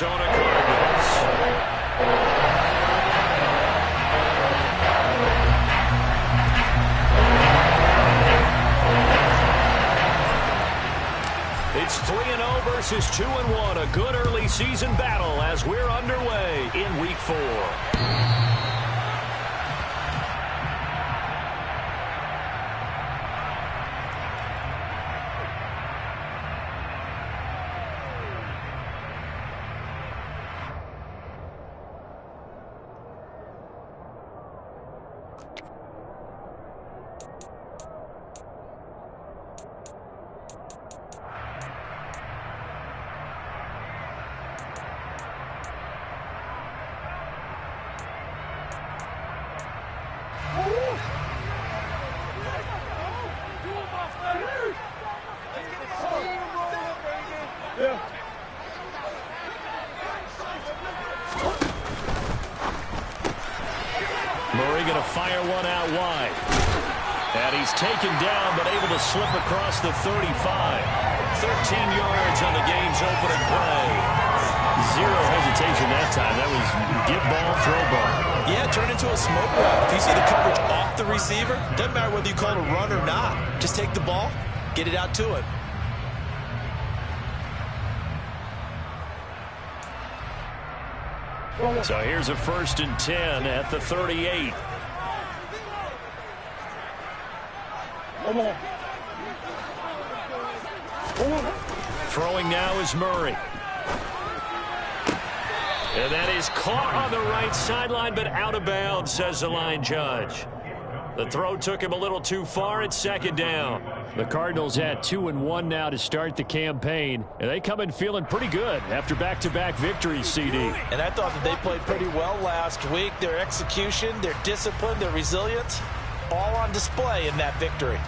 Arizona Cardinals. It's 3-0 versus 2-1. A good early season battle as we're underway in Week 4. Murray going to fire one out wide. And he's taken down, but able to slip across the 35. 13 yards on the game's opening play. Zero hesitation that time. That was get ball, throw ball. Yeah, turn into a smoke route. If you see the coverage off the receiver, doesn't matter whether you call it a run or not. Just take the ball, get it out to him. So here's a 1st and 10 at the 38. Throwing now is Murray. And that is caught on the right sideline, but out of bounds, says the line judge. The throw took him a little too far. It's 2nd down. The Cardinals at 2-1 now to start the campaign, and they come in feeling pretty good after back-to-back victories, CD. And I thought that they played pretty well last week. Their execution, their discipline, their resilience, all on display in that victory.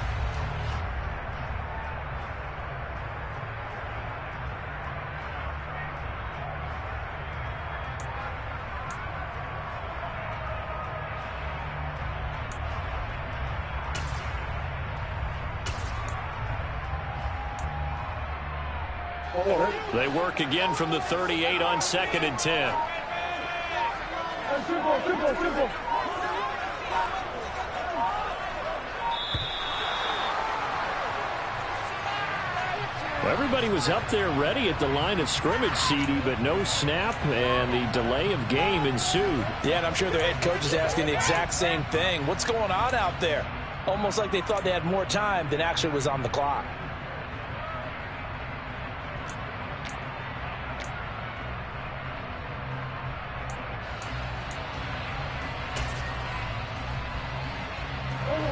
They work again from the 38 on 2nd and 10. Well, everybody was up there ready at the line of scrimmage, CD, but no snap, and the delay of game ensued. Yeah, and I'm sure their head coach is asking the exact same thing. What's going on out there? Almost like they thought they had more time than actually was on the clock.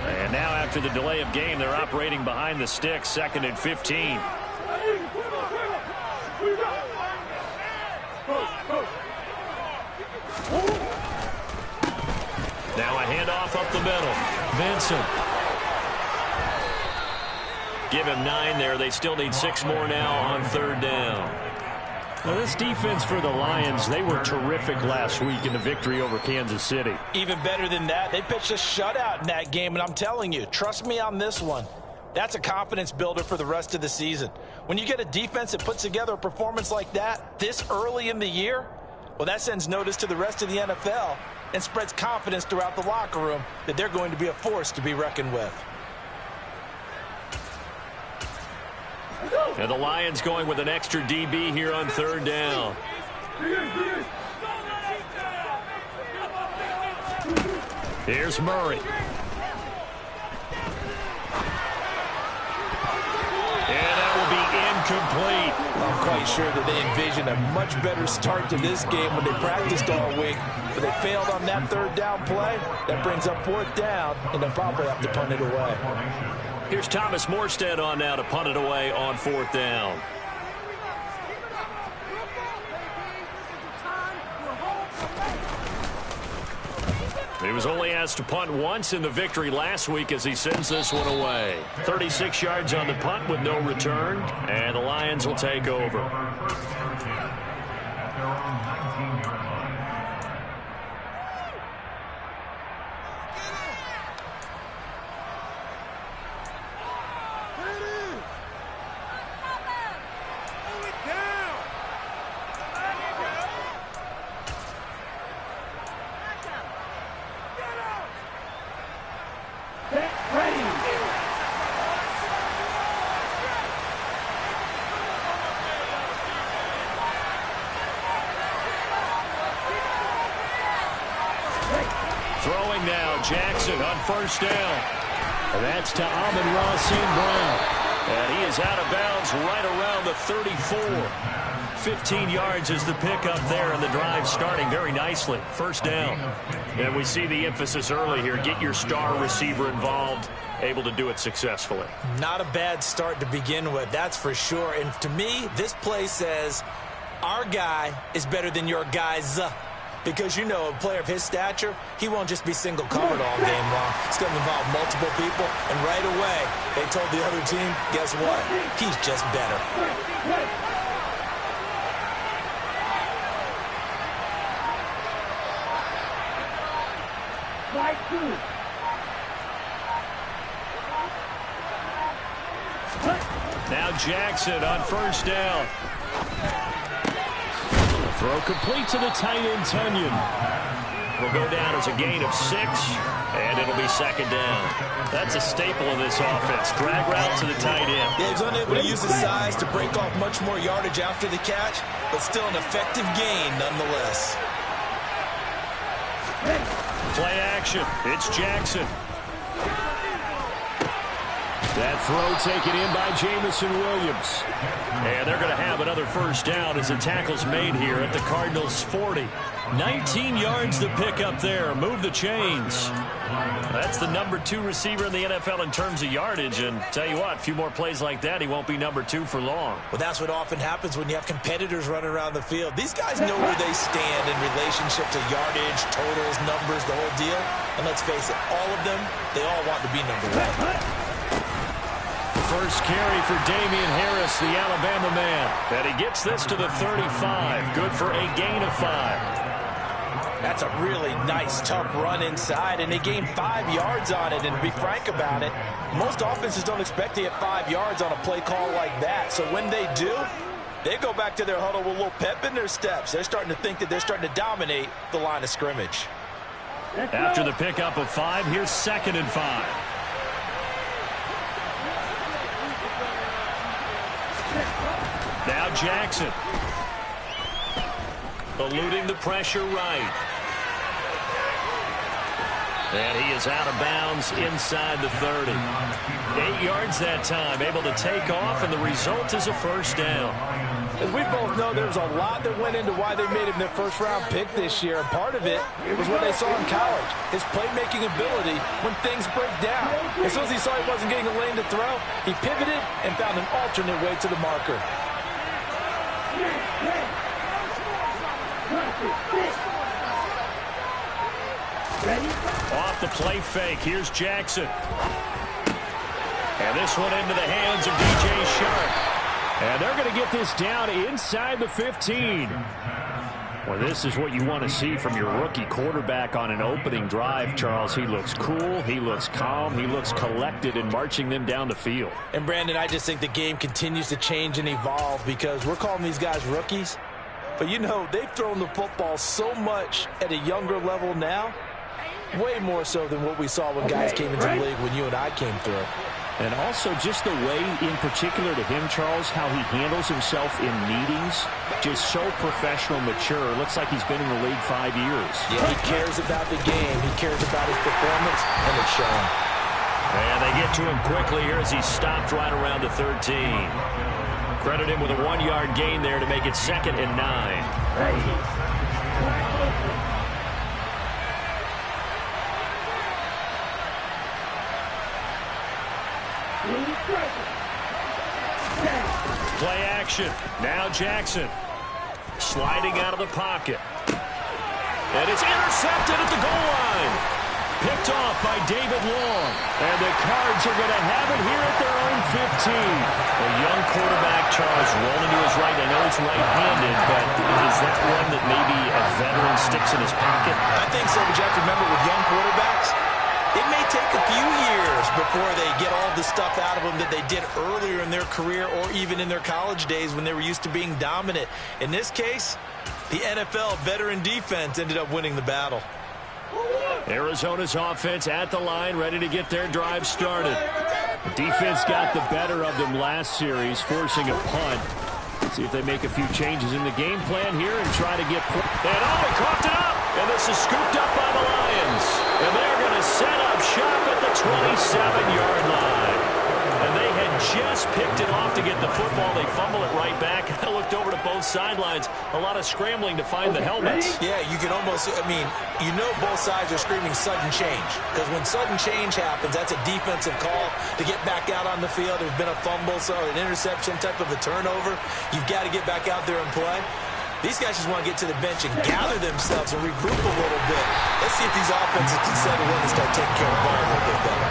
And now after the delay of game, they're operating behind the sticks, 2nd and 15. Now a handoff up the middle. Vincent. Give him 9 there. They still need 6 more now on 3rd down. Now this defense for the Lions, they were terrific last week in the victory over Kansas City. Even better than that, they pitched a shutout in that game, and I'm telling you, trust me on this one. That's a confidence builder for the rest of the season. When you get a defense that puts together a performance like that this early in the year, well, that sends notice to the rest of the NFL and spreads confidence throughout the locker room that they're going to be a force to be reckoned with. And the Lions going with an extra DB here on 3rd down. Here's Murray. And that will be incomplete. I'm quite sure that they envisioned a much better start to this game when they practiced all week. But they failed on that 3rd down play. That brings up 4th down, and they'll probably have to punt it away. Here's Thomas Morstead on now to punt it away on 4th down. He was only asked to punt once in the victory last week as he sends this one away. 36 yards on the punt with no return, and the Lions will take over. Throwing now, Jackson on first down. And that's to Amon-Ra St. Brown. And he is out of bounds right around the 34. 15 yards is the pickup there, and the drive starting very nicely. First down. And we see the emphasis early here. Get your star receiver involved. Able to do it successfully. Not a bad start to begin with, that's for sure. And to me, this play says our guy is better than your guys. Because, you know, a player of his stature, he won't just be single covered all game long. It's going to involve multiple people. And right away, they told the other team, guess what? He's just better. Now Jackson on first down. Throw complete to the tight end, Tunyon. Will go down as a gain of 6, and it'll be second down. That's a staple of this offense. Drag route to the tight end. Yeah, he's unable to use his size to break off much more yardage after the catch, but still an effective gain nonetheless. Play action. It's Jackson. That throw taken in by Jamison Williams. And they're going to have another first down as the tackle's made here at the Cardinals' 40. 19 yards to pick up there. Move the chains. That's the number 2 receiver in the NFL in terms of yardage. And tell you what, a few more plays like that, he won't be number 2 for long. Well, that's what often happens when you have competitors running around the field. These guys know where they stand in relationship to yardage, totals, numbers, the whole deal. And let's face it, all of them, they all want to be number 1. First carry for Damian Harris, the Alabama man. And he gets this to the 35. Good for a gain of 5. That's a really nice, tough run inside, and they gained 5 yards on it. And to be frank about it, most offenses don't expect to get 5 yards on a play call like that. So when they do, they go back to their huddle with a little pep in their steps. They're starting to think that they're starting to dominate the line of scrimmage. After the pickup of 5, here's 2nd and 5. Now Jackson. Eluding the pressure right. And he is out of bounds inside the 30. 8 yards that time, able to take off, and the result is a first down. As we both know, there's a lot that went into why they made him their first-round pick this year. And part of it was what they saw in college, his playmaking ability when things break down. As soon as he saw he wasn't getting a lane to throw, he pivoted and found an alternate way to the marker. Off the play fake, here's Jackson. And this one into the hands of DJ Shark. And they're going to get this down inside the 15. Well, this is what you want to see from your rookie quarterback on an opening drive, Charles. He looks cool, he looks calm, he looks collected in marching them down the field. And, Brandon, I just think the game continues to change and evolve because we're calling these guys rookies. But, you know, they've thrown the football so much at a younger level now, way more so than what we saw when guys came into the league when you and I came through. And also just the way, in particular to him, Charles, how he handles himself in meetings, just so professional, mature. Looks like he's been in the league 5 years. Yeah, he cares about the game. He cares about his performance, and it's showing. And they get to him quickly here as he stopped right around the 13. Credit him with a 1-yard gain there to make it 2nd and 9. Play action. Now Jackson. Sliding out of the pocket. And it's intercepted at the goal line. Picked off by David Long. And the Cards are going to have it here at their own 15. A young quarterback, Charles, rolling to his right. I know he's right-handed, but is that one that maybe a veteran sticks in his pocket? I think so, but you have to remember with young quarterbacks, it may take a few years before they get all the stuff out of them that they did earlier in their career or even in their college days when they were used to being dominant. In this case, the NFL veteran defense ended up winning the battle. Arizona's offense at the line, ready to get their drive started. Defense got the better of them last series, forcing a punt. See if they make a few changes in the game plan here and try to get... And he coughed it up! And this is scooped up by the Lions. And they're going to set up shop at the 27-yard line. And they had just picked it off to get the football. They fumble it right back. I looked over to both sidelines. A lot of scrambling to find the helmets. Yeah, you can almost, I mean, you know both sides are screaming sudden change. Because when sudden change happens, that's a defensive call to get back out on the field. There's been a fumble, so an interception, type of a turnover. You've got to get back out there and play. These guys just want to get to the bench and gather themselves and regroup a little bit. Let's see if these offenses can settle in and start taking care of the ball a little bit better.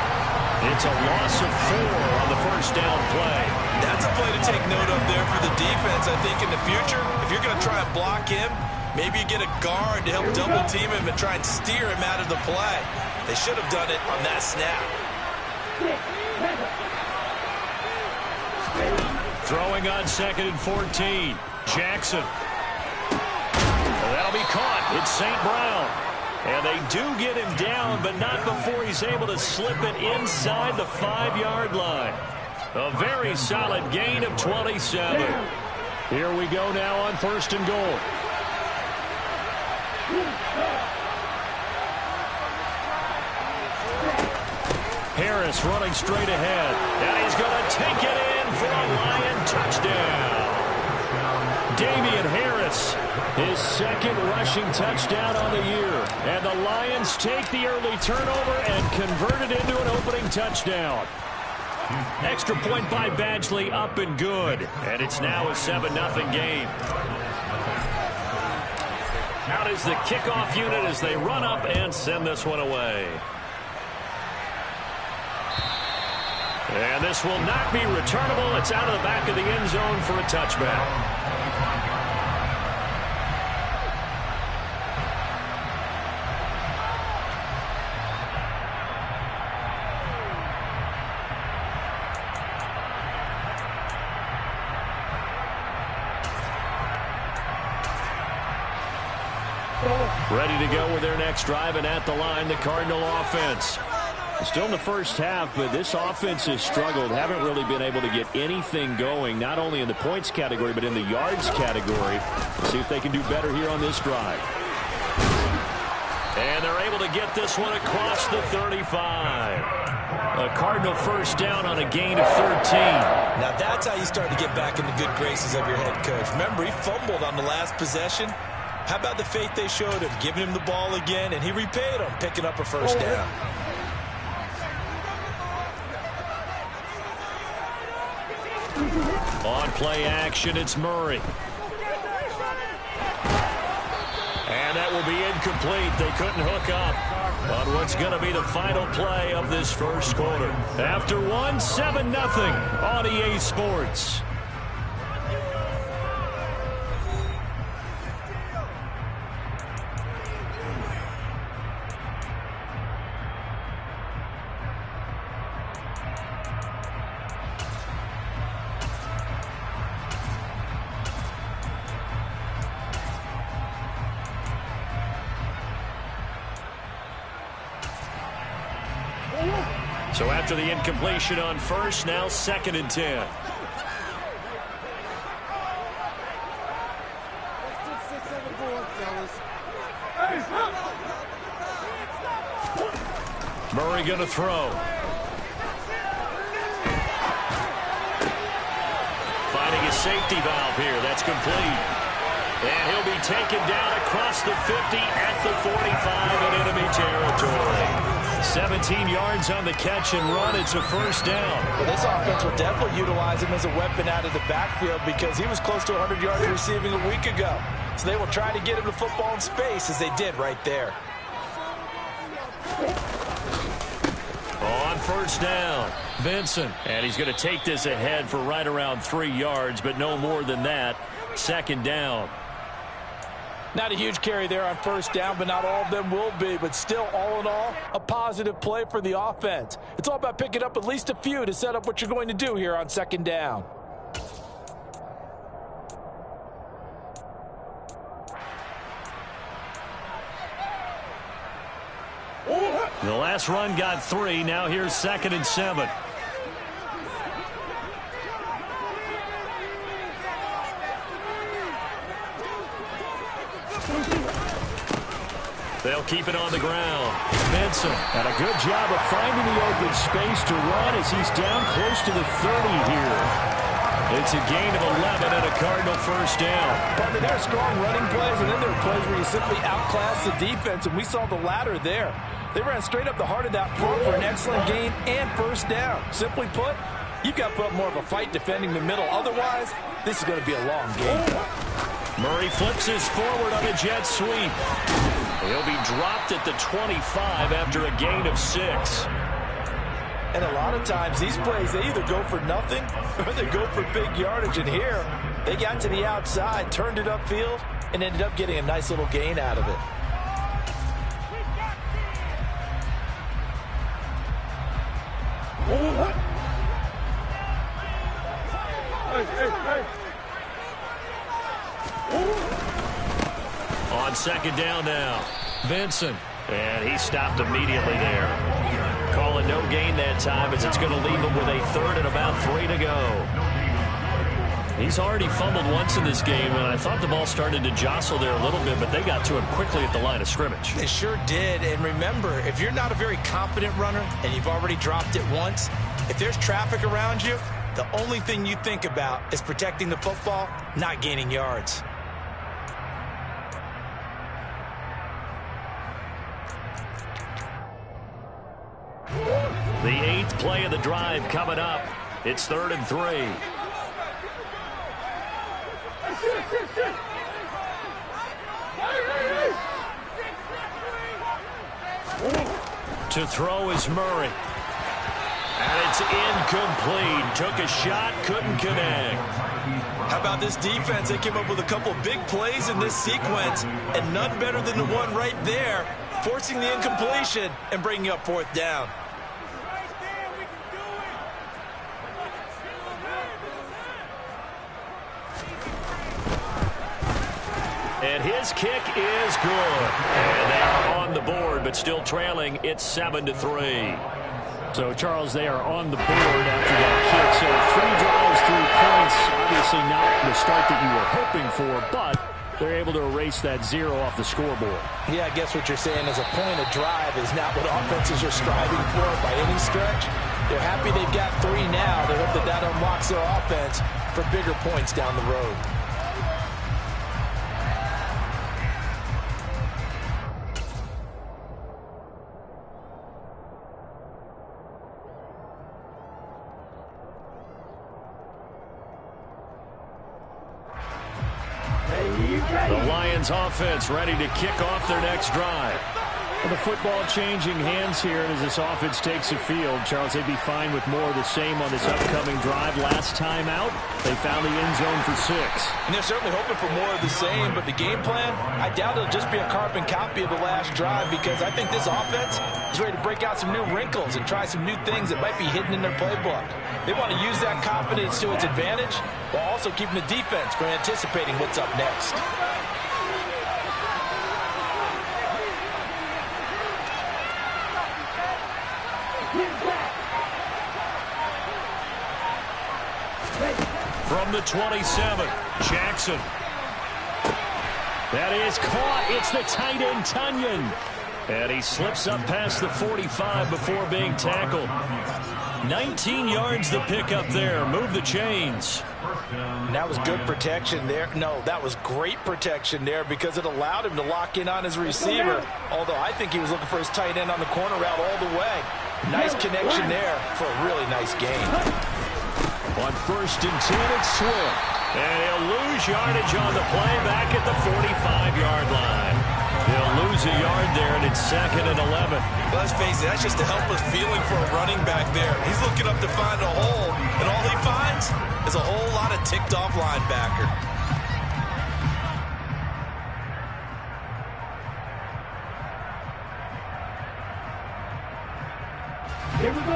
It's a loss of 4 on the first down play. That's a play to take note of there for the defense, I think, in the future. If you're going to try and block him, maybe you get a guard to help double team him and try and steer him out of the play. They should have done it on that snap. Throwing on 2nd and 14. Jackson. That'll be caught. It's St. Brown. And they do get him down, but not before he's able to slip it inside the 5-yard line. A very solid gain of 27. Here we go now on 1st and goal. Harris running straight ahead. And he's going to take it in for a Lion touchdown. Damian Harris, his 2nd rushing touchdown on the year. And the Lions take the early turnover and convert it into an opening touchdown. Extra point by Badgley, up and good. And it's now a 7-0 game. Out is the kickoff unit as they run up and send this one away. And this will not be returnable. It's out of the back of the end zone for a touchback. Ready to go with their next drive, and at the line, the Cardinal offense. Still in the first half, but this offense has struggled. Haven't really been able to get anything going, not only in the points category, but in the yards category. See if they can do better here on this drive. And they're able to get this one across the 35. A Cardinal first down on a gain of 13. Now that's how you start to get back in the good graces of your head coach. Remember, he fumbled on the last possession. How about the faith they showed him, giving him the ball again, and he repaid them, picking up a first down. On play action, it's Murray. And that will be incomplete. They couldn't hook up on what's going to be the final play of this first quarter. After one, 7-0 on EA Sports. So after the incompletion on first, now 2nd and 10. Murray going to throw. Finding a safety valve here. That's complete. And he'll be taken down across the 50 at the 45 in enemy territory. 17 yards on the catch and run. It's a first down. Well, this offense will definitely utilize him as a weapon out of the backfield because he was close to 100 yards receiving a week ago. So they will try to get him the football in space as they did right there. On first down, Vincent. And he's going to take this ahead for right around 3 yards, but no more than that. 2nd down. Not a huge carry there on first down, but not all of them will be. But still, all in all, a positive play for the offense. It's all about picking up at least a few to set up what you're going to do here on 2nd down. The last run got 3. Now here's 2nd and 7. They'll keep it on the ground. Benson, and a good job of finding the open space to run as he's down close to the 30 here. It's a gain of 11 and a Cardinal first down. I mean, there are strong running plays, and then there are plays where you simply outclass the defense, and we saw the latter there. They ran straight up the heart of that front for an excellent gain and first down. Simply put, you've got to put up more of a fight defending the middle. Otherwise, this is going to be a long game. Murray flips his forward on a jet sweep. He'll be dropped at the 25 after a gain of 6. And a lot of times, these plays, they either go for nothing or they go for big yardage. And here, they got to the outside, turned it upfield, and ended up getting a nice little gain out of it. On second down now, Benson. And he stopped immediately there. Calling no gain that time as it's going to leave him with a third and about 3 to go. He's already fumbled once in this game, and I thought the ball started to jostle there a little bit, but they got to him quickly at the line of scrimmage. They sure did. And remember, if you're not a very confident runner and you've already dropped it once, if there's traffic around you, the only thing you think about is protecting the football, not gaining yards. The 8th play of the drive coming up. It's 3rd and 3. To throw is Murray. And it's incomplete. Took a shot, couldn't connect. How about this defense? They came up with a couple big plays in this sequence, and none better than the one right there, forcing the incompletion and bringing up 4th down. And his kick is good. And they are on the board, but still trailing. It's 7-3. So, Charles, they are on the board after that kick. So, 3 drives, 3 points. Obviously not the start that you were hoping for, but they're able to erase that 0 off the scoreboard. Yeah, I guess what you're saying is a point of drive is not what offenses are striving for by any stretch. They're happy they've got 3 now. They hope that that unlocks their offense for bigger points down the road. The Lions offense ready to kick off their next drive. Well, the football changing hands here as this offense takes the field. Charles, they'd be fine with more of the same on this upcoming drive. Last time out, they found the end zone for 6. And they're certainly hoping for more of the same, but the game plan, I doubt it'll just be a carbon copy of the last drive, because I think this offense is ready to break out some new wrinkles and try some new things that might be hidden in their playbook. They want to use that confidence to its advantage while also keeping the defense from anticipating what's up next. From the 27, Jackson. That is caught. It's the tight end, Tunyon. And he slips up past the 45 before being tackled. 19 yards the pickup there. Move the chains. And that was good protection there. No, that was great protection there because it allowed him to lock in on his receiver. Although I think he was looking for his tight end on the corner route all the way. Nice connection there for a really nice gain. On 1st and 10, it's Swift. And he'll lose yardage on the play back at the 45-yard line. He'll lose a yard there, and it's 2nd and 11. Let's face it, that's just a helpless feeling for a running back there. He's looking up to find a hole, and all he finds is a whole lot of ticked-off linebacker.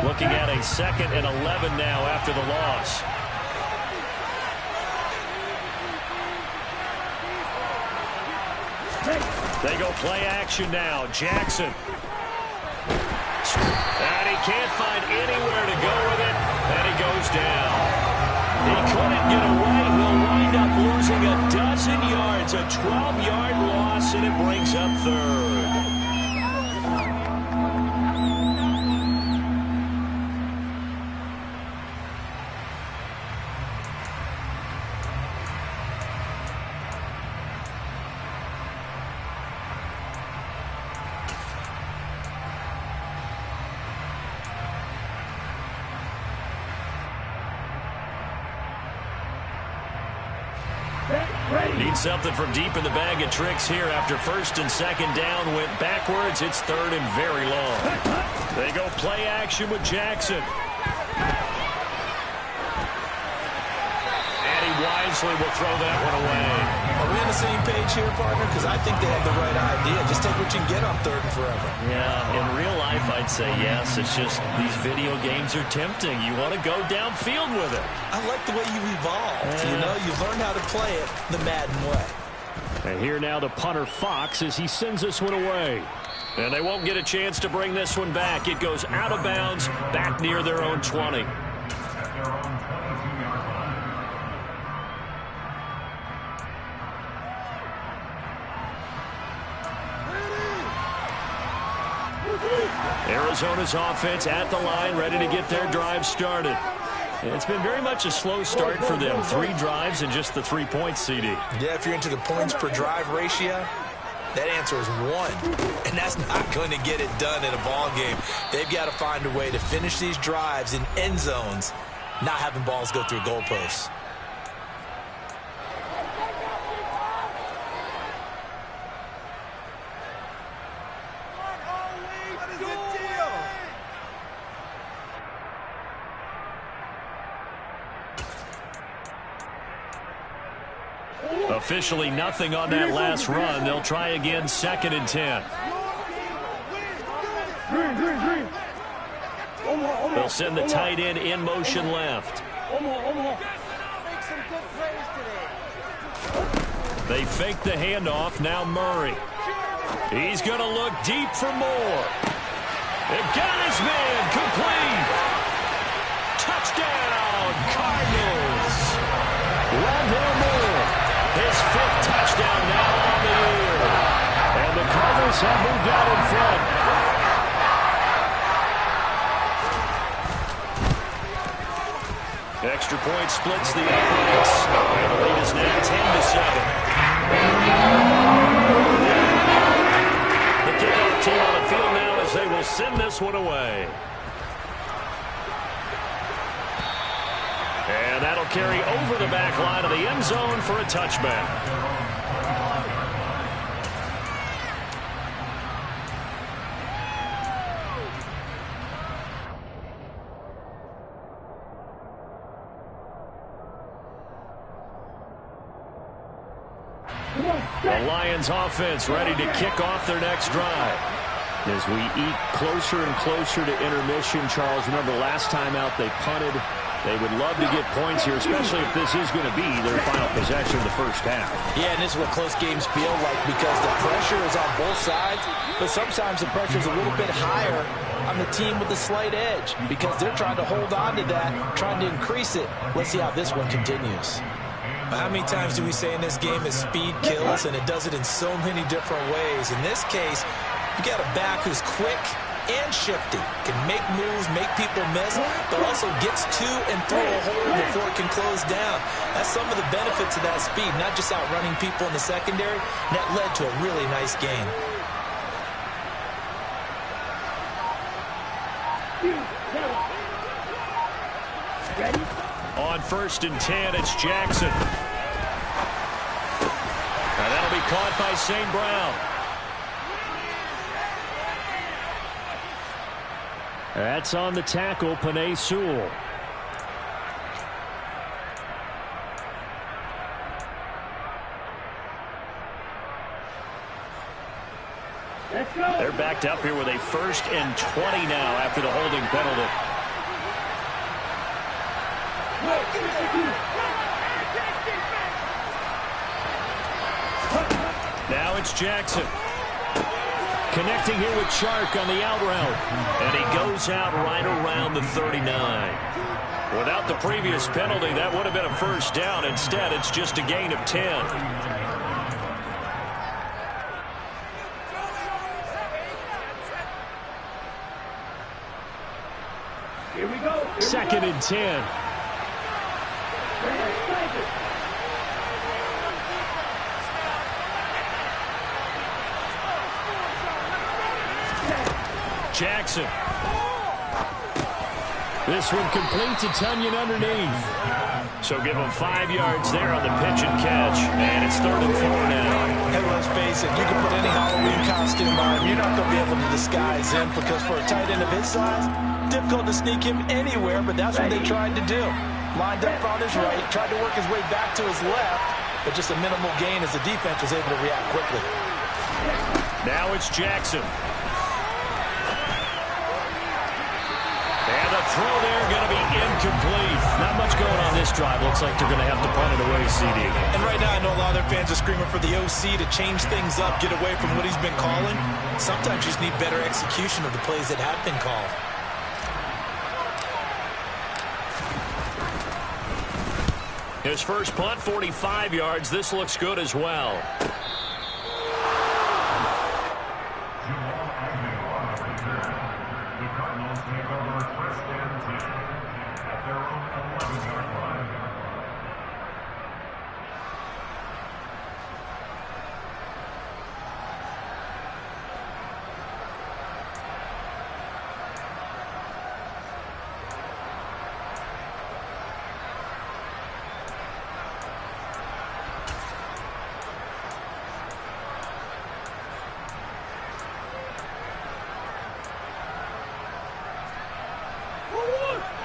Looking at a 2nd and 11 now after the loss. They go play action now. Jackson. And he can't find anywhere to go with it. And he goes down. He couldn't get away. He'll wind up losing a dozen yards It's a 12-yard loss, and it brings up third. Need something from deep in the bag of tricks here after first and second down went backwards. It's third and very long. They go play action with Jackson. And he wisely will throw that one away. Are we on the same page here, partner? Because I think they have the right idea. Just take what you can get on third and forever. Yeah, in real life, I'd say yes. It's just these video games are tempting. You want to go downfield with it. I like the way you evolved. You know, you've learned how to play it the Madden way. And here now the punter Fox as he sends this one away. And they won't get a chance to bring this one back. It goes out of bounds back near their own 20. Arizona's offense at the line, ready to get their drive started. It's been very much a slow start for them. 3 drives and just the 3 points, CD. Yeah, if you're into the points per drive ratio, that answer is 1. And that's not going to get it done in a ball game. They've got to find a way to finish these drives in end zones, not having balls go through goalposts. Officially nothing on that last run. They'll try again, 2nd and 10. They'll send the tight end in motion left. They fake the handoff. Now Murray. He's going to look deep for more. It got his man complete. Touchdown, Cardinals. Rondale Moore. His 5th touchdown now on the year. And the Cardinals have moved out in front. Extra point splits the uprights. And the lead is now 10-7. The kickoff team on the field now as they will send this one away. And that'll carry over the back line of the end zone for a touchback. The Lions offense ready to kick off their next drive. As we eat closer and closer to intermission, Charles, remember last time out they punted. They would love to get points here, especially if this is going to be their final possession of the first half. Yeah, and this is what close games feel like because the pressure is on both sides, but sometimes the pressure is a little bit higher on the team with the slight edge because they're trying to hold on to that, trying to increase it. Let's see how this one continues. How many times do we say in this game is speed kills, and it does it in so many different ways. In this case, you got a back who's quick and shifty, can make moves, make people miss, but also gets to and through a hole before it can close down. That's some of the benefits of that speed, not just outrunning people in the secondary. And that led to a really nice game. On 1st and 10, it's Jackson. And that'll be caught by St. Brown. That's on the tackle, Penei Sewell. They're backed up here with a 1st and 20 now after the holding penalty. Now it's Jackson. Connecting here with Chark on the out route. And he goes out right around the 39. Without the previous penalty, that would have been a first down. Instead, it's just a gain of 10. 2nd and 10. Jackson. This one complete to Tunyon underneath. So give him 5 yards there on the pitch and catch. And it's 3rd and 4 now. Hey, let's face it, you can put any Halloween costume on him. You're not going to be able to disguise him because for a tight end of his size, difficult to sneak him anywhere, but that's what they tried to do. Lined up on his right, tried to work his way back to his left, but just a minimal gain as the defense was able to react quickly. Now it's Jackson. And the throw there going to be incomplete. Not much going on this drive. Looks like they're going to have to punt it away, CD. And right now I know a lot of their fans are screaming for the OC to change things up, get away from what he's been calling. Sometimes you just need better execution of the plays that have been called. His first punt, 45 yards. This looks good as well.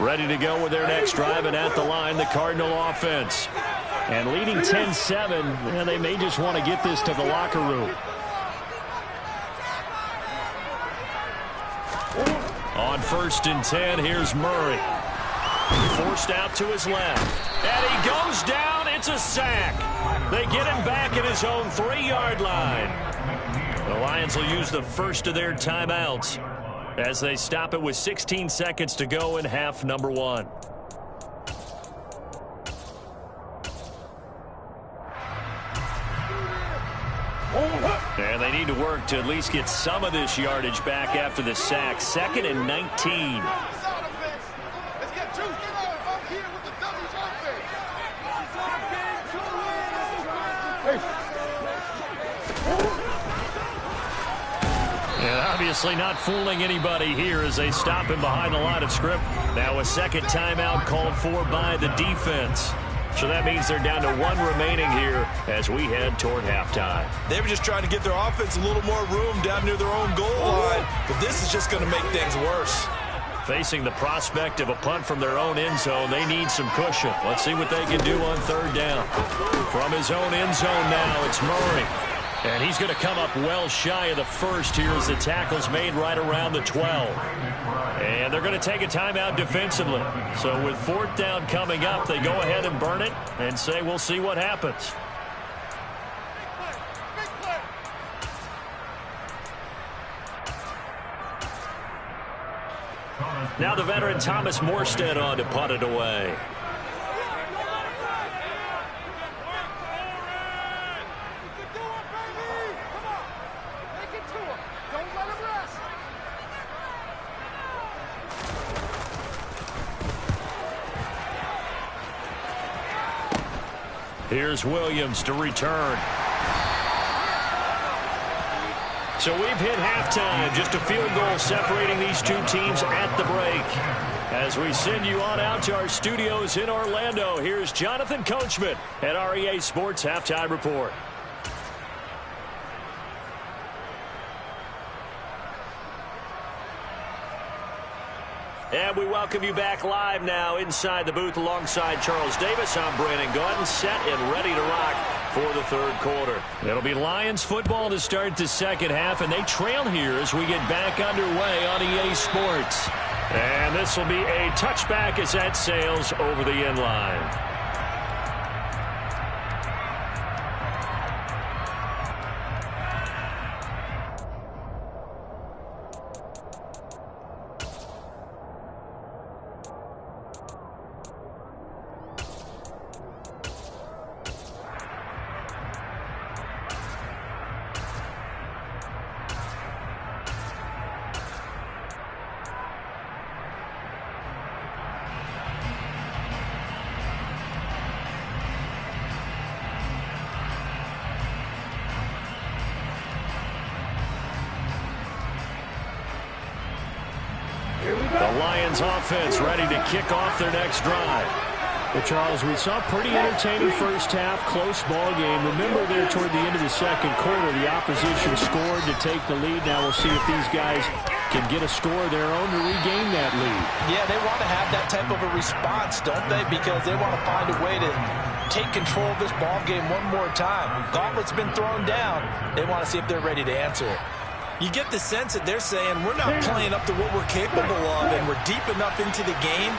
Ready to go with their next drive, and at the line, the Cardinal offense. And leading 10-7, they may just want to get this to the locker room. On 1st and 10, here's Murray. Forced out to his left. And he goes down. It's a sack. They get him back at his own 3-yard line. The Lions will use the first of their timeouts as they stop it with 16 seconds to go in half number 1. And they need to work to at least get some of this yardage back after the sack. 2nd and 19. And obviously not fooling anybody here as they stop him behind the line of scrimmage. Now a second timeout called for by the defense. So that means they're down to 1 remaining here as we head toward halftime. They were just trying to get their offense a little more room down near their own goal line, but this is just going to make things worse. Facing the prospect of a punt from their own end zone, they need some cushion. Let's see what they can do on 3rd down. From his own end zone now, it's Murray. And he's going to come up well shy of the first here as the tackle's made right around the 12. And they're going to take a timeout defensively. So with 4th down coming up, they go ahead and burn it and say we'll see what happens. Now the veteran Thomas Morstead on to punt it away. Here's Williams to return. So we've hit halftime. Just a field goal separating these two teams at the break. As we send you on out to our studios in Orlando, here's Jonathan Coachman at REA Sports Halftime Report. And we welcome you back live now inside the booth alongside Charles Davis. I'm Brandon Gordon, set and ready to rock for the 3rd quarter. It'll be Lions football to start the 2nd half, and they trail here as we get back underway on EA Sports. And this will be a touchback as that sails over the end line. The Lions offense ready to kick off their next drive. Well, Charles, we saw a pretty entertaining first half, close ball game. Remember there toward the end of the second quarter, the opposition scored to take the lead. Now we'll see if these guys can get a score of their own to regain that lead. Yeah, they want to have that type of a response, don't they? Because they want to find a way to take control of this ball game one more time. Gauntlet's been thrown down. They want to see if they're ready to answer it. You get the sense that they're saying, we're not playing up to what we're capable of, and we're deep enough into the game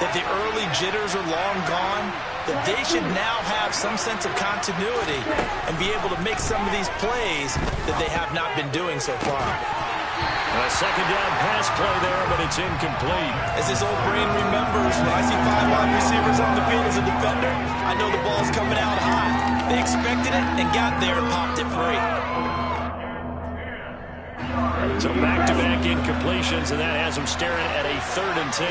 that the early jitters are long gone, that they should now have some sense of continuity and be able to make some of these plays that they have not been doing so far. A second down pass play there, but it's incomplete. As this old brain remembers, when I see 5 wide receivers on the field as a defender, I know the ball's coming out high. They expected it and got there and popped it free. So back-to-back incompletions, and that has them staring at a 3rd and 10.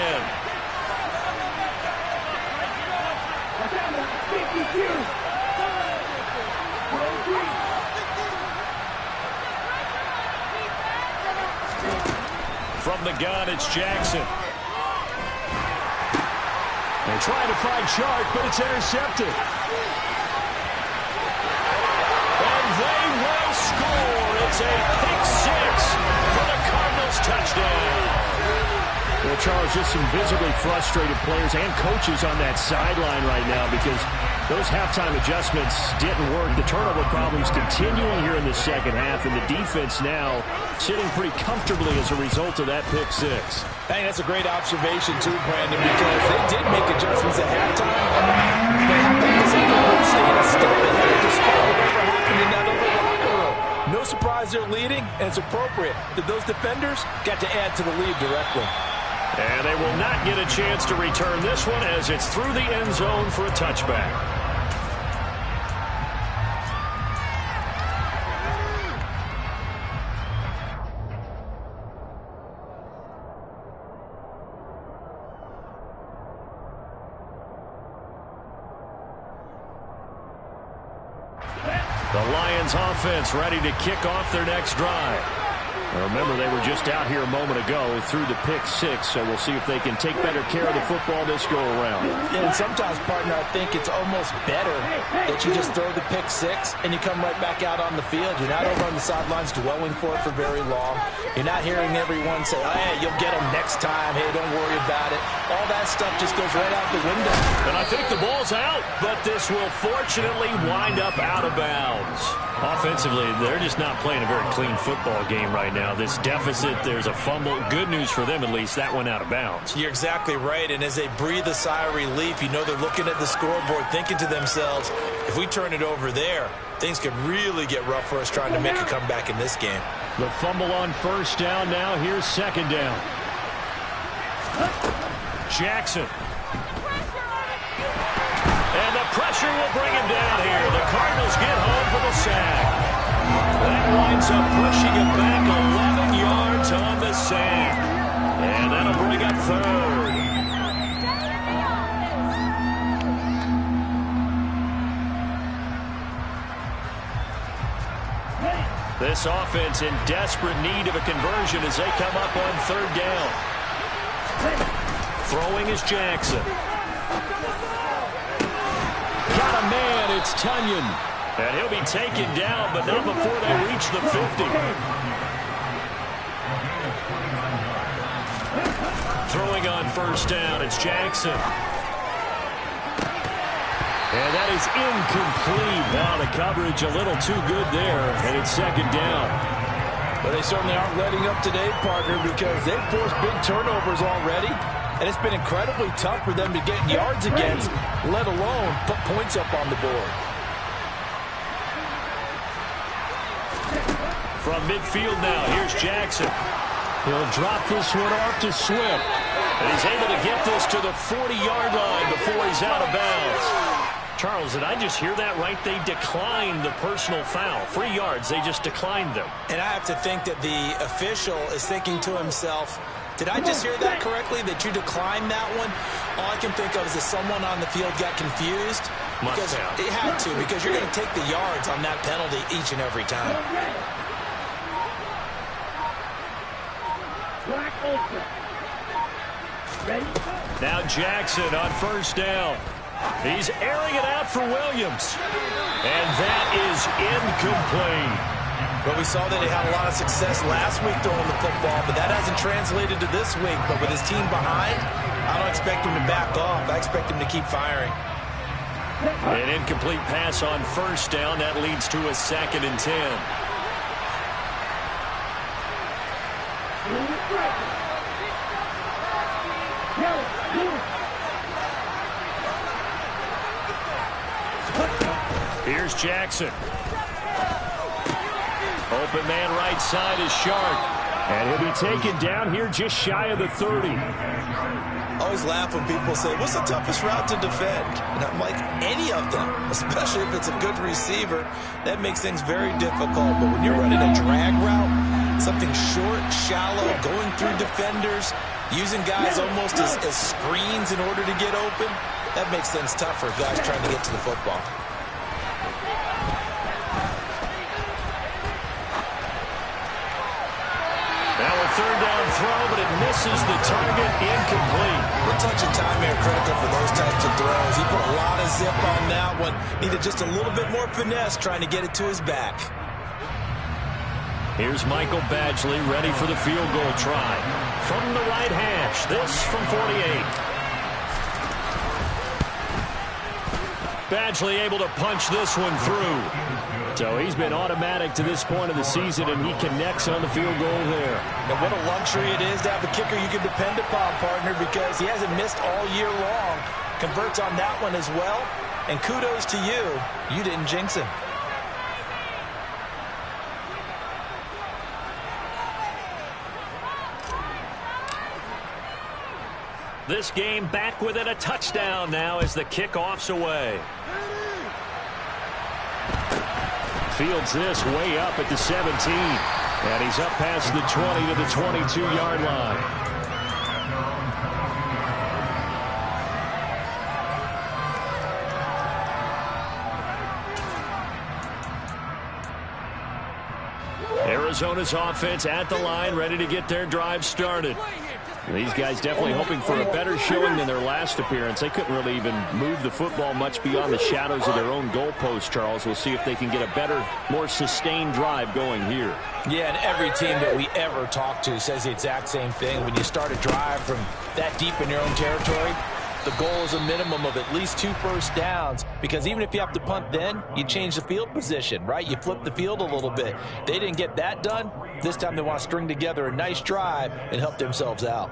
From the gun, it's Jackson. They're trying to find Shark, but it's intercepted. And they will score. It's a pick 6 for the Cardinals touchdown. Well, Charles, just some visibly frustrated players and coaches on that sideline right now because those halftime adjustments didn't work. The turnover problems continuing here in the second half, and the defense now sitting pretty comfortably as a result of that pick 6. I think that's a great observation, too, Brandon, because they did make adjustments at halftime. But how about this other group staying a step ahead despite whatever happened in that other locker room? No surprise they're leading, and it's appropriate that those defenders got to add to the lead directly. And they will not get a chance to return this one as it's through the end zone for a touchback. The Lions offense ready to kick off their next drive. Remember, they were just out here a moment ago through the pick 6, so we'll see if they can take better care of the football this go around. Yeah, and sometimes, partner, I think it's almost better that you just throw the pick 6 and you come right back out on the field. You're not over on the sidelines dwelling for it for very long. You're not hearing everyone say, oh, hey, you'll get them next time. Hey, don't worry about it. All that stuff just goes right out the window. And I think the ball's out, but this will fortunately wind up out of bounds. Offensively, they're just not playing a very clean football game right now. This deficit, there's a fumble. Good news for them, at least. That went out of bounds. You're exactly right, and as they breathe a sigh of relief, you know they're looking at the scoreboard thinking to themselves, if we turn it over there, things could really get rough for us trying to make a comeback in this game. The fumble on first down now. Here's second down. Jackson. And the pressure will bring him down here. The Cardinals get home for the sack. That winds up pushing him back 11 yards on the sack. And that'll bring up 3rd. This offense in desperate need of a conversion as they come up on 3rd down. Throwing is Jackson. Got a man, it's Tunyon. And he'll be taken down, but not before they reach the 50. Throwing on first down, it's Jackson. And that is incomplete. Now the coverage a little too good there, and it's second down. But they certainly aren't letting up today, partner, because they've forced big turnovers already. And it's been incredibly tough for them to get yards against, let alone put points up on the board. From midfield now, here's Jackson. He'll drop this one off to Swift. And he's able to get this to the 40-yard line before he's out of bounds. Charles, did I just hear that right? They declined the personal foul. 3 yards, they just declined them. And I have to think that the official is thinking to himself, did I just hear that correctly, that you declined that one? All I can think of is that someone on the field got confused. Because it had to, because you're going to take the yards on that penalty each and every time. Now Jackson on first down. He's airing it out for Williams. And that is incomplete. Well, we saw that he had a lot of success last week throwing the football, but that hasn't translated to this week. But with his team behind, I don't expect him to back off. I expect him to keep firing. An incomplete pass on first down. That leads to a 2nd and 10. Here's Jackson. Open man right side is Sharp. And he'll be taken down here just shy of the 30. I always laugh when people say, what's the toughest route to defend? And I'm like, any of them, especially if it's a good receiver. That makes things very difficult. But when you're running a drag route, something short, shallow, going through defenders, using guys almost as screens in order to get open, that makes things tough for guys trying to get to the football. Now a 3rd down throw, but it misses the target, incomplete. A touch of time here critical for those types of throws. He put a lot of zip on that one. Needed just a little bit more finesse trying to get it to his back. Here's Michael Badgley ready for the field goal try. From the right hash, this from 48. Badgley able to punch this one through. So he's been automatic to this point of the season, and he connects on the field goal there. And what a luxury it is to have a kicker you can depend upon, partner, because he hasn't missed all year long. Converts on that one as well. And kudos to you. You didn't jinx him. This game back within a touchdown now as the kickoff's away. Fields this way up at the 17. And he's up past the 20 to the 22-yard line. Arizona's offense at the line, ready to get their drive started. These guys definitely hoping for a better showing than their last appearance. They couldn't really even move the football much beyond the shadows of their own goalpost, Charles. We'll see if they can get a better, more sustained drive going here. Yeah, and every team that we ever talk to says the exact same thing. When you start a drive from that deep in your own territory, the goal is a minimum of at least 2 first downs, because even if you have to punt then, you change the field position, right? You flip the field a little bit. They didn't get that done. This time they want to string together a nice drive and help themselves out.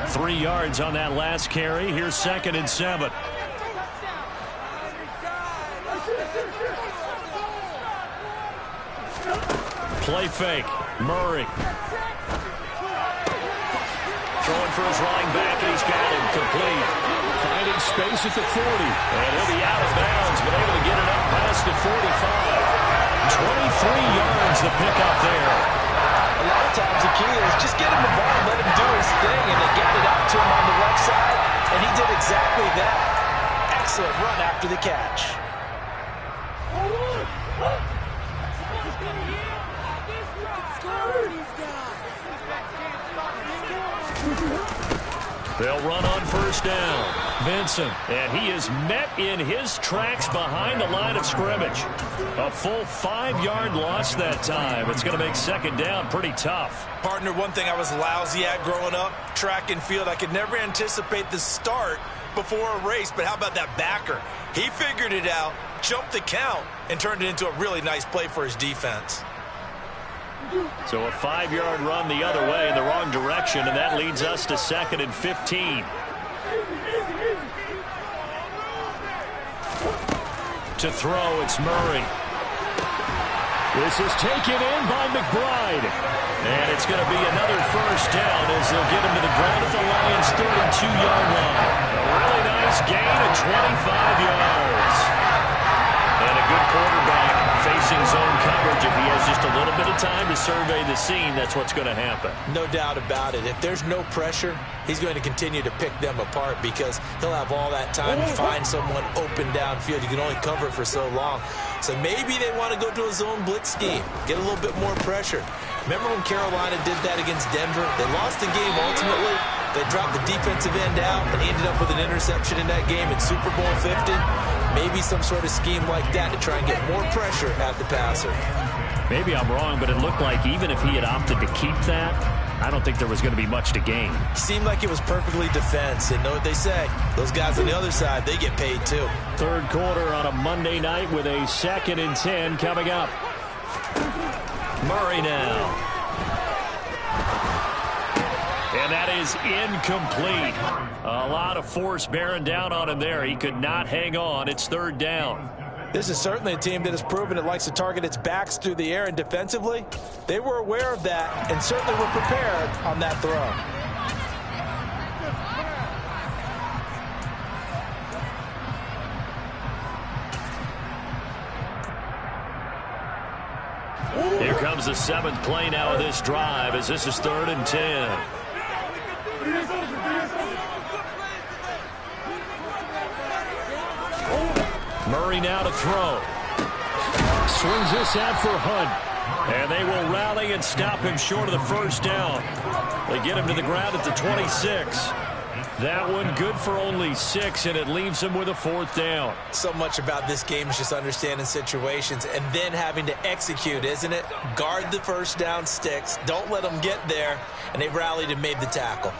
Three yards on that last carry. Here's 2nd and 7. Play fake. Murray. Throwing for his running back, and he's got him complete. Finding space at the 40. And he'll be out of bounds, but able to get it up past the 45. 23 yards the pickup there. A lot of times the key is just get him the ball and let him do his thing, and they got it out to him on the left side, and he did exactly that. Excellent run after the catch. They'll run on first down. Vincent, and he is met in his tracks behind the line of scrimmage. A full 5-yard loss that time. It's going to make 2nd down pretty tough. Partner, one thing I was lousy at growing up, track and field, I could never anticipate the start before a race, but how about that backer? He figured it out, jumped the count, and turned it into a really nice play for his defense. So a 5-yard run the other way in the wrong direction, and that leads us to 2nd and 15. To throw, it's Murray. This is taken in by McBride. And it's going to be another first down as they'll get him to the ground at the Lions' 32-yard line. A really nice gain of 25 yards. And a good quarterback facing zone coverage. If he has just just a little bit of time to survey the scene, that's what's going to happen. No doubt about it. If there's no pressure, he's going to continue to pick them apart because he'll have all that time to find someone open downfield. You can only cover it for so long. So maybe they want to go to a zone blitz scheme, get a little bit more pressure. Remember when Carolina did that against Denver? They lost the game ultimately. They dropped the defensive end out and ended up with an interception in that game in Super Bowl 50. Maybe some sort of scheme like that to try and get more pressure at the passer. Maybe I'm wrong, but it looked like even if he had opted to keep that, I don't think there was going to be much to gain. Seemed like it was perfectly defense. And know what they say? Those guys on the other side, they get paid too. Third quarter on a Monday night with a 2nd and 10 coming up. Murray now. And that is incomplete. A lot of force bearing down on him there. He could not hang on. It's 3rd down. This is certainly a team that has proven it likes to target its backs through the air, and defensively, they were aware of that and certainly were prepared on that throw. Here comes the 7th play now of this drive as this is 3rd and 10. Murray now to throw. Swings this out for Hunt. And they will rally and stop him short of the 1st down. They get him to the ground at the 26. That one good for only 6, and it leaves him with a 4th down. So much about this game is just understanding situations and then having to execute, isn't it? Guard the 1st down sticks. Don't let them get there. And they rallied and made the tackle.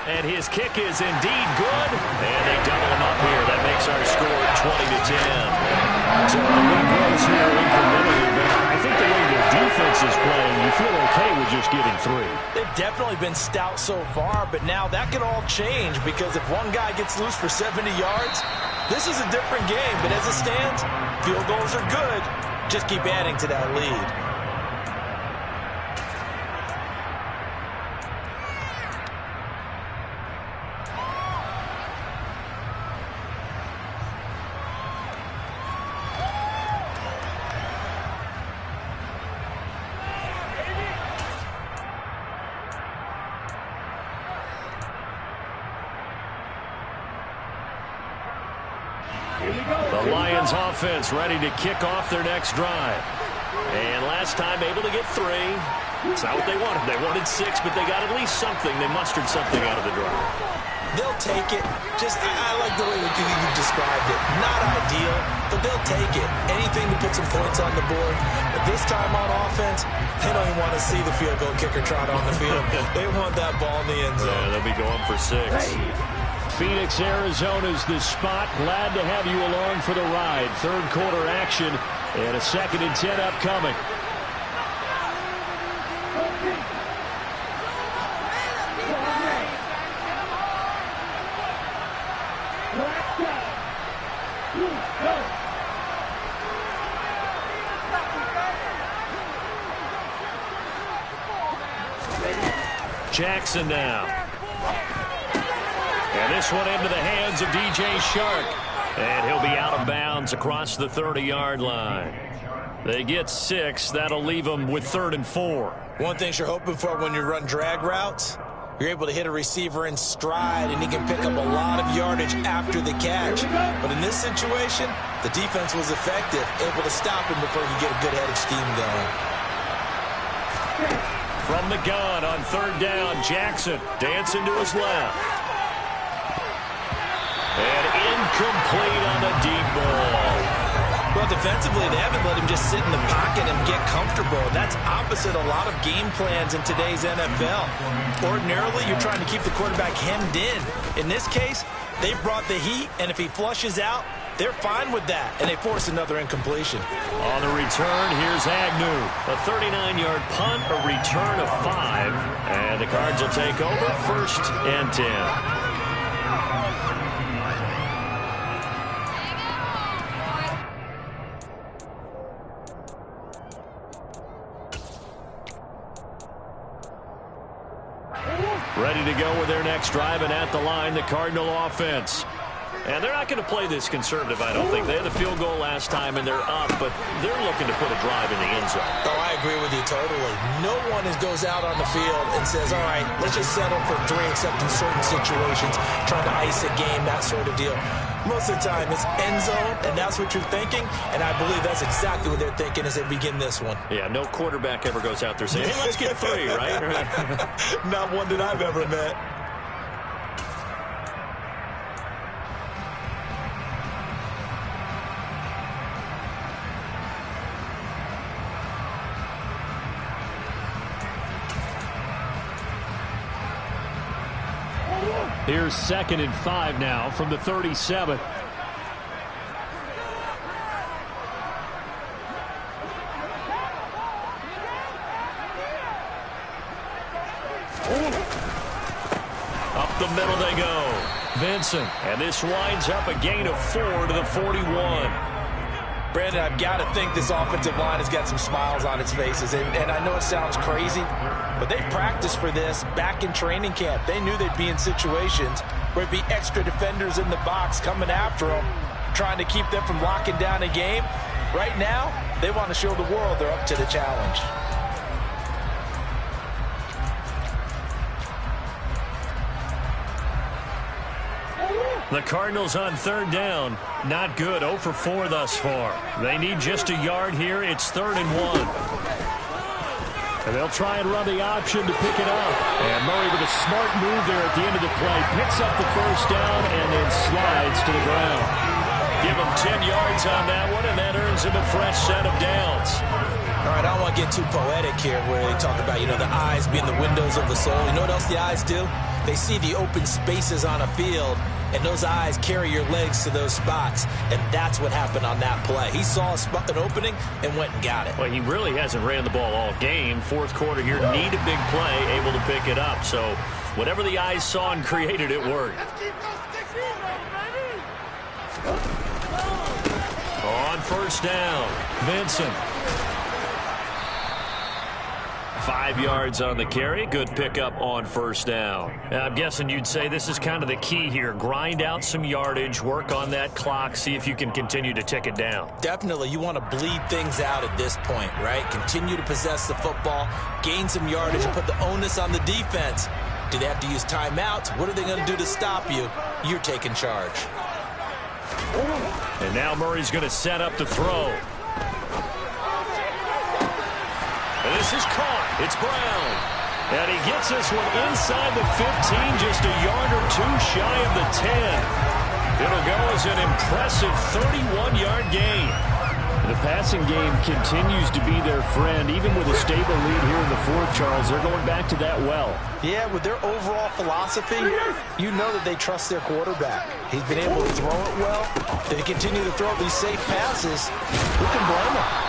And his kick is indeed good. And they double him up here. That makes our score 20-10. So the win grows here incrementally, but I think the way the defense is playing, you feel okay with just getting 3. They've definitely been stout so far, but now that can all change because if one guy gets loose for 70 yards, this is a different game. But as it stands, field goals are good. Just keep adding to that lead. The Lions offense ready to kick off their next drive. And last time able to get 3. It's not what they wanted. They wanted 6, but they got at least something. They mustered something out of the drive. They'll take it. I like the way you described it. Not ideal, but they'll take it. Anything to put some points on the board. But this time on offense, they don't even want to see the field goal kicker trot on the field. They want that ball in the end zone. Yeah, they'll be going for 6. Phoenix, Arizona's the spot. Glad to have you along for the ride. Third quarter action and a 2nd and 10 upcoming. Jackson now. And this one into the hands of DJ Shark. And he'll be out of bounds across the 30-yard line. They get 6. That'll leave them with 3rd and 4. One thing you're hoping for when you run drag routes, you're able to hit a receiver in stride, and he can pick up a lot of yardage after the catch. But in this situation, the defense was effective, able to stop him before he could get a good head of steam going. From the gun on 3rd down, Jackson dancing to his left. And incomplete on the deep ball. Well, defensively, they haven't let him just sit in the pocket and get comfortable. That's opposite a lot of game plans in today's NFL. Ordinarily, you're trying to keep the quarterback hemmed in. In this case, they brought the heat, and if he flushes out, they're fine with that, and they force another incompletion. On the return, here's Agnew. A 39-yard punt, a return of 5. And the Cards will take over 1st and 10. Ready to go with their next drive, and at the line, the Cardinal offense. And they're not going to play this conservative, I don't think. They had the field goal last time, and they're up, but they're looking to put a drive in the end zone. Oh, I agree with you totally. No one goes out on the field and says, all right, let's just settle for 3, except in certain situations, trying to ice a game, that sort of deal. Most of the time, it's end zone, and that's what you're thinking, and I believe that's exactly what they're thinking as they begin this one. Yeah, no quarterback ever goes out there saying, hey, let's get 3, right? Not one that I've ever met. Here's 2nd and 5 now from the 37. Up the middle they go. Vincent. And this winds up a gain of 4 to the 41. Brandon, I've got to think this offensive line has got some smiles on its faces. And I know it sounds crazy, but they practiced for this back in training camp. They knew they'd be in situations where it'd be extra defenders in the box coming after them, trying to keep them from locking down a game. Right now, they want to show the world they're up to the challenge. The Cardinals on 3rd down. Not good. 0 for 4 thus far. They need just a yard here. It's 3rd and 1. And they'll try and run the option to pick it up. And Murray with a smart move there at the end of the play. Picks up the 1st down and then slides to the ground. Give him 10 yards on that one, and that earns him a fresh set of downs. All right, I don't want to get too poetic here where they talk about, the eyes being the windows of the soul. You know what else the eyes do? They see the open spaces on a field, and those eyes carry your legs to those spots, and that's what happened on that play. He saw an opening and went and got it. Well, he really hasn't ran the ball all game. 4th quarter here, need a big play, able to pick it up. So whatever the eyes saw and created, it worked. On 1st down, Vincent. 5 yards on the carry. Good pickup on 1st down. I'm guessing you'd say this is kind of the key here. Grind out some yardage, work on that clock, see if you can continue to tick it down. Definitely. You want to bleed things out at this point, right? Continue to possess the football, gain some yardage, and put the onus on the defense. Do they have to use timeouts? What are they going to do to stop you? You're taking charge. And now Murray's going to set up the throw. And this is caught. It's Brown. And he gets this one inside the 15, just a yard or 2 shy of the 10. It'll go as an impressive 31-yard gain. The passing game continues to be their friend. Even with a stable lead here in the 4th, Charles, they're going back to that well. Yeah, with their overall philosophy, you know that they trust their quarterback. He's been able to throw it well. They continue to throw these safe passes. Who can blame them?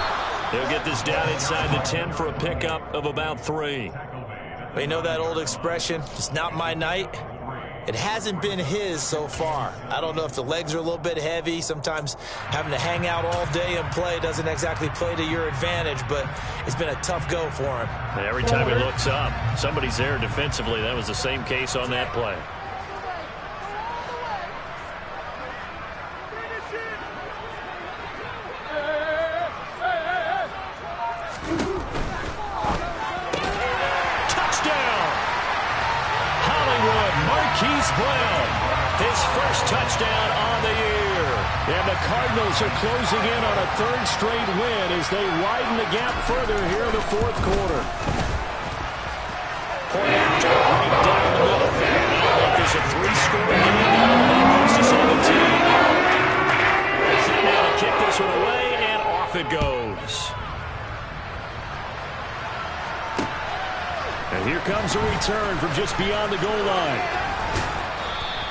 They'll get this down inside the 10 for a pickup of about 3. But you know that old expression, it's not my night? It hasn't been his so far. I don't know if the legs are a little bit heavy. Sometimes having to hang out all day and play doesn't exactly play to your advantage, but it's been a tough go for him. And every time he looks up, somebody's there defensively. That was the same case on that play. Brown, his first touchdown on the year. And the Cardinals are closing in on a 3rd straight win as they widen the gap further here in the 4th quarter. Point after right down the middle. There's a 3-score game now. That moves to 17. Now to kick this one away, and off it goes. And here comes a return from just beyond the goal line.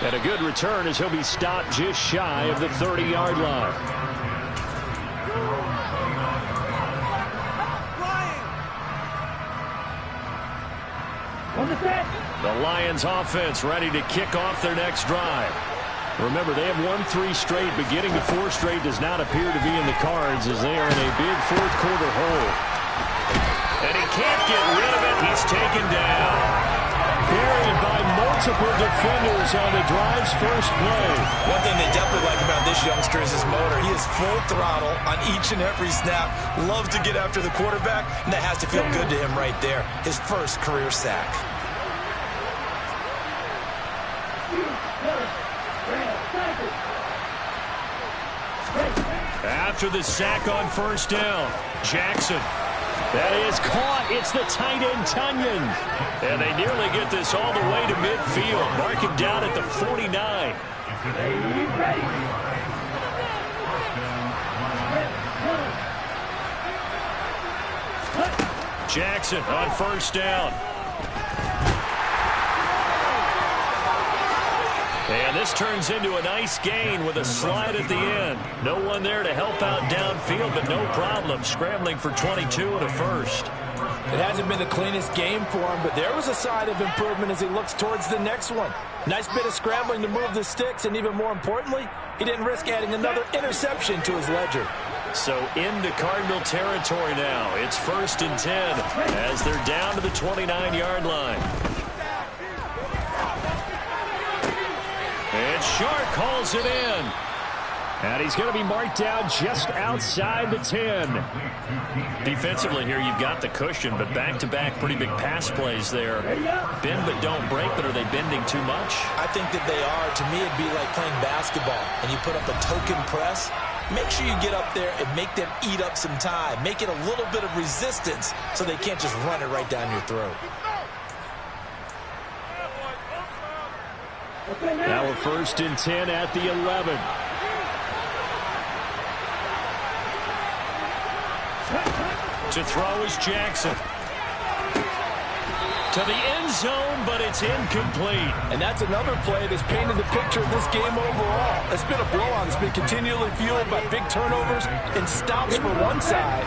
And a good return as he'll be stopped just shy of the 30-yard line. The Lions offense ready to kick off their next drive. Remember, they have won 3 straight, but getting to 4 straight does not appear to be in the cards as they are in a big 4th quarter hole. And he can't get rid of it. He's taken down. Buried by multiple multiple defenders on the drive's first play. One thing they definitely like about this youngster is his motor. He is full throttle on each and every snap. Loves to get after the quarterback, and that has to feel good to him right there. His first career sack. After the sack on first down, Jackson. That is caught. It's the tight end, Tunyon. And they nearly get this all the way to midfield. Mark him down at the 49. Jackson on first down. And this turns into a nice gain with a slide at the end. No one there to help out downfield, but no problem. Scrambling for 22 and a first. It hasn't been the cleanest game for him, but there was a sign of improvement as he looks towards the next one. Nice bit of scrambling to move the sticks, and even more importantly, he didn't risk adding another interception to his ledger. So into Cardinal territory now. It's 1st and 10 as they're down to the 29-yard line. And Shark calls it in. And he's going to be marked down just outside the 10. Defensively here, you've got the cushion, but back-to-back pretty big pass plays there. Bend but don't break, but are they bending too much? I think that they are. To me, it'd be like playing basketball, and you put up a token press. Make sure you get up there and make them eat up some time. Make it a little bit of resistance so they can't just run it right down your throat. Now we're 1st and 10 at the 11. To throw is Jackson. To the end zone, but it's incomplete. And that's another play that's painted the picture of this game overall. It's been a blowout. It's been continually fueled by big turnovers and stops for one side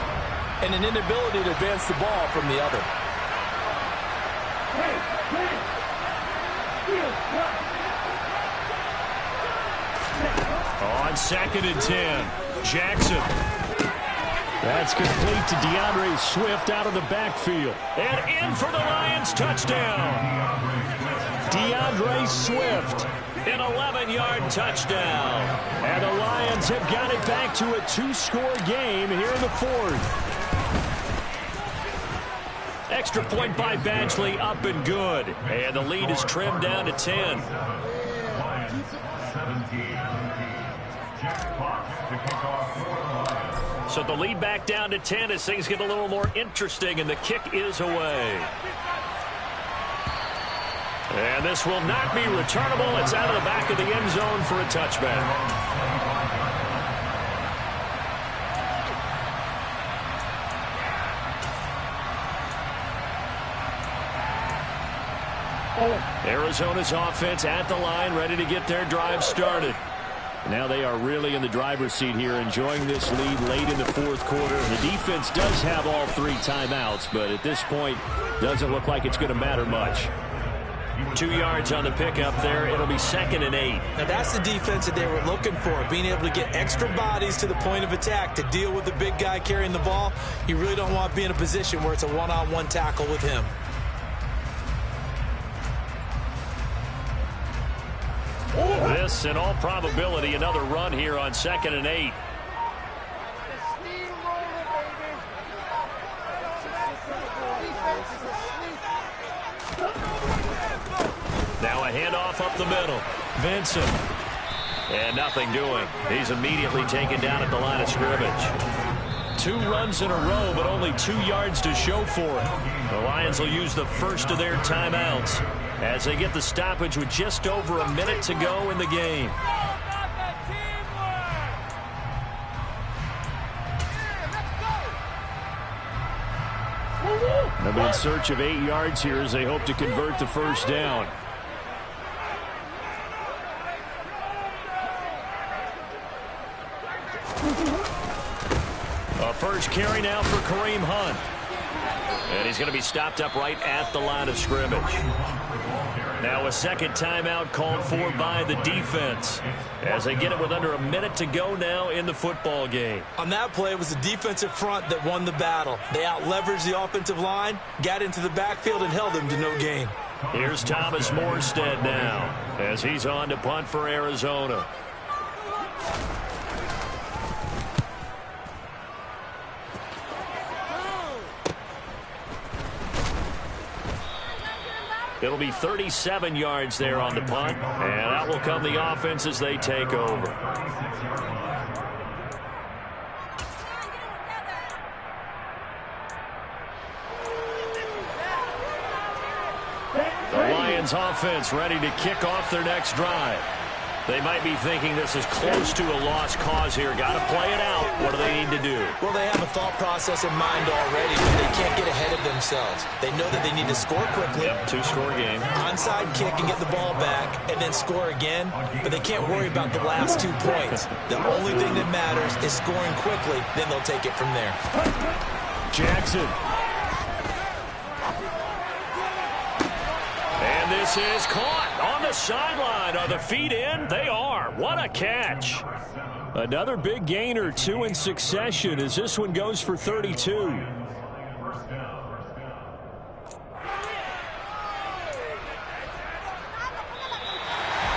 and an inability to advance the ball from the other. On 2nd and 10, Jackson. That's complete to DeAndre Swift out of the backfield. And in for the Lions touchdown. DeAndre Swift, an 11-yard touchdown. And the Lions have got it back to a 2-score game here in the 4th. Extra point by Badgley, up and good. And the lead is trimmed down to 10. So the lead back down to 10 as things get a little more interesting, and the kick is away. And this will not be returnable. It's out of the back of the end zone for a touchback. Arizona's offense at the line, ready to get their drive started. Now they are really in the driver's seat here, enjoying this lead late in the 4th quarter. The defense does have all 3 timeouts, but at this point, doesn't look like it's going to matter much. 2 yards on the pickup there. It'll be 2nd and 8. Now that's the defense that they were looking for, being able to get extra bodies to the point of attack to deal with the big guy carrying the ball. You really don't want to be in a position where it's a one-on-one tackle with him. This, in all probability, another run here on 2nd and 8. Now a handoff up the middle. Vincent. And nothing doing. He's immediately taken down at the line of scrimmage. 2 runs in a row, but only 2 yards to show for it. The Lions will use the first of their timeouts as they get the stoppage with just over a minute to go in the game. They'll be in search of 8 yards here as they hope to convert the first down. A first carry now for Kareem Hunt. And he's going to be stopped up right at the line of scrimmage. Now a second timeout called for by the defense as they get it with under a minute to go now in the football game. On that play, it was the defensive front that won the battle. They out-leveraged the offensive line, got into the backfield, and held them to no gain. Here's Thomas Morstead now as he's on to punt for Arizona. It'll be 37 yards there on the punt, and out will come the offense as they take over. The Lions offense ready to kick off their next drive. They might be thinking this is close to a lost cause here. Got to play it out. What do they need to do? Well, they have a thought process in mind already, but they can't get ahead of themselves. They know that they need to score quickly. Yep, two-score game. Onside kick and get the ball back and then score again, but they can't worry about the last 2 points. The only thing that matters is scoring quickly, then they'll take it from there. Jackson. And this is caught on the sideline. Are the feet in? They are. What a catch. Another big gainer, 2 in succession as this one goes for 32.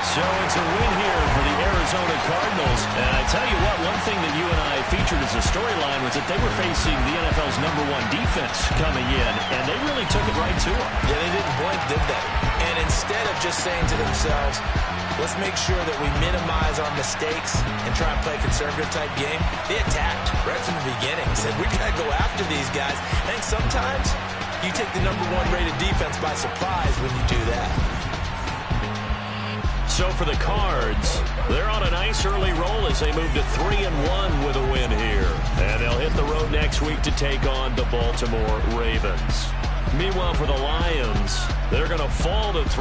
So it's a win here for the Arizona Cardinals. And I tell you what, one thing that you and I featured as a storyline was that they were facing the NFL's #1 defense coming in, and they really took it right to them. Yeah, they didn't blink, did they? And instead of just saying to themselves, let's make sure that we minimize our mistakes and try and play a conservative type game, they attacked right from the beginning. Said, we got to go after these guys. I think sometimes you take the #1 rated defense by surprise when you do that. So for the Cards, they're on a nice early roll as they move to 3-1 with a win here. And they'll hit the road next week to take on the Baltimore Ravens. Meanwhile, for the Lions, they're going to fall to 3.